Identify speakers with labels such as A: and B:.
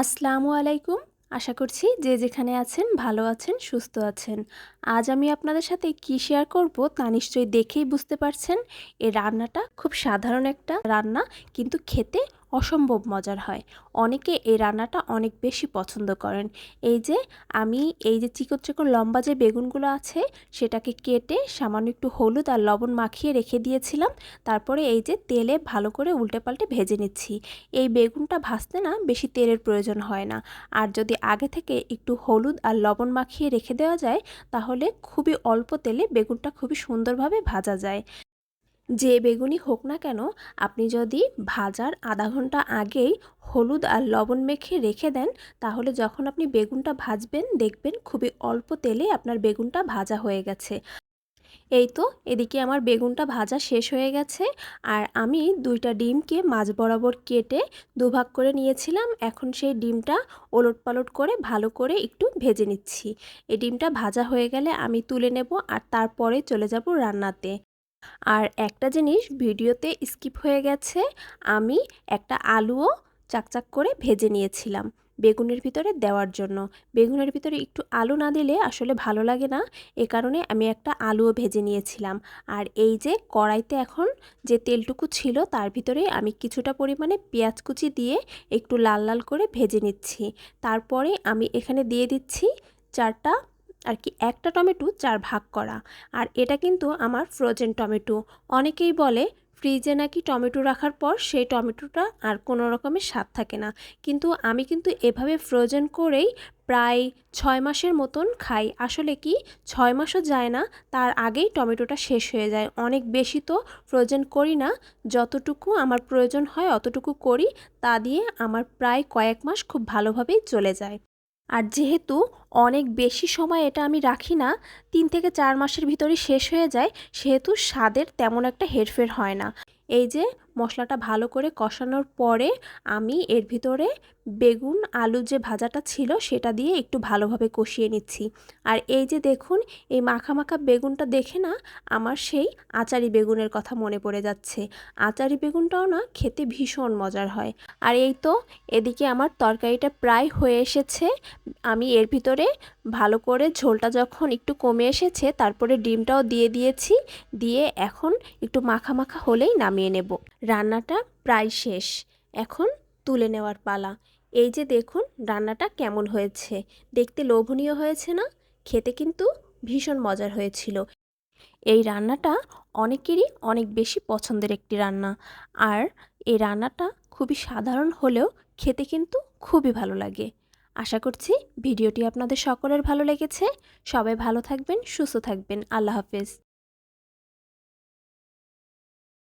A: আসসালামু আলাইকুম। আশা করছি যে যেখানে আছেন ভালো আছেন, সুস্থ আছেন। আজ আমি আপনাদের সাথে কি শেয়ার করব তা নিশ্চয়ই দেখেই বুঝতে পারছেন। এই রান্নাটা খুব সাধারণ একটা রান্না, কিন্তু খেতে অসম্ভব মজার হয়। অনেকে এই রান্নাটা অনেক বেশি পছন্দ করেন। আমি এই যে চিকন চিকন লম্বা যে বেগুনগুলো আছে সেটাকে কেটে সামান্য একটু হলুদ আর লবণ মাখিয়ে রেখে দিয়েছিলাম। তারপরে এই যে তেলে ভালো করে উল্টে পাল্টে ভেজে নিচ্ছি। এই বেগুনটা ভাজতে না বেশি তেলের প্রয়োজন হয় না। আর যদি আগে থেকে একটু হলুদ আর লবণ মাখিয়ে রেখে দেওয়া যায় তাহলে খুবই অল্প তেলে বেগুনটা খুবই সুন্দরভাবে ভাজা যায়। যে বেগুনই হোক না কেন, আপনি যদি ভাজার আধা ঘন্টা আগেই হলুদ আর লবণ মেখে রেখে দেন তাহলে যখন আপনি বেগুনটা ভাজবেন দেখবেন খুবই অল্প তেলে আপনার বেগুনটা ভাজা হয়ে গেছে। এই তো এদিকে আমার বেগুনটা ভাজা শেষ হয়ে গেছে। আর আমি 2টা ডিমকে মাঝ বরাবর কেটে দুভাগ করে নিয়েছিলাম। এখন সেই ডিমটা ওলটপালট করে ভালো করে একটু ভেজে নিচ্ছি। এই ডিমটা ভাজা হয়ে গেলে আমি তুলে নেব আর তারপরে চলে যাব রান্নাতে। আর একটা জিনিস ভিডিওতে স্কিপ হয়ে গেছে, আমি একটা আলুও চাকচাক করে ভেজে নিয়েছিলাম বেগুনের ভিতরে দেওয়ার জন্য। বেগুনের ভিতরে একটু আলু না দিলে আসলে ভালো লাগে না, এ কারণে আমি একটা আলুও ভেজে নিয়েছিলাম। আর এই যে কড়াইতে এখন যে তেলটুকু ছিল তার ভিতরে আমি কিছুটা পরিমাণে পেঁয়াজ কুচি দিয়ে একটু লাল লাল করে ভেজে নিচ্ছি। তারপরে আমি এখানে দিয়ে দিচ্ছি চারটা একটা টমেটো 4 ভাগ করা। আর এটা কিন্তু আমার ফ্রোজেন টমেটো। অনেকেই বলে ফ্রিজে নাকি টমেটো রাখার পর সেই টমেটোটা আর কোনো রকমের স্বাদ থাকে না, কিন্তু আমি কিন্তু এভাবে ফ্রোজেন করেই প্রায় 6 মাসের মতন খাই। আসলে কি 6 মাসও যায় না, তার আগেই টমেটোটা শেষ হয়ে যায়। অনেক বেশি তো ফ্রোজেন করি না, যতটুকু আমার প্রয়োজন হয় অতটুকু করি। তা দিয়ে আমার প্রায় কয়েক মাস খুব ভালোভাবেই চলে যায়। আর যেহেতু অনেক বেশি সময় এটা আমি রাখি না, 3 থেকে 4 মাসের ভিতরেই শেষ হয়ে যায়, সেহেতু স্বাদের তেমন একটা হেরফের হয় না। এই যে মশলাটা ভালো করে কষানোর পরে আমি এর ভিতরে বেগুন আলু যে ভাজাটা ছিল সেটা দিয়ে একটু ভালোভাবে কষিয়ে নিচ্ছি। আর এই যে দেখুন, এই মাখা মাখা বেগুনটা দেখে না আমার সেই আচারি বেগুনের কথা মনে পড়ে যাচ্ছে। আচারি বেগুনটাও না খেতে ভীষণ মজার হয়। আর এই তো এদিকে আমার তরকারিটা প্রায় হয়ে এসেছে। আমি এর ভিতরে ভালো করে ঝোলটা যখন একটু কমে এসেছে তারপরে ডিমটাও দিয়ে দিয়েছি। দিয়ে এখন একটু মাখা মাখা হলেই নামিয়ে নেব। রান্নাটা প্রায় শেষ, এখন তুলে নেওয়ার পালা। এই যে দেখুন রান্নাটা কেমন হয়েছে, দেখতে লোভনীয় হয়েছে না? খেতে কিন্তু ভীষণ মজার হয়েছিল। এই রান্নাটা অনেকেরই অনেক বেশি পছন্দের একটি রান্না। আর এই রান্নাটা খুবই সাধারণ হলেও খেতে কিন্তু খুবই ভালো লাগে। আশা করছি ভিডিওটি আপনাদের সকলের ভালো লেগেছে। সবাই ভালো থাকবেন, সুস্থ থাকবেন। আল্লাহ হাফেজ।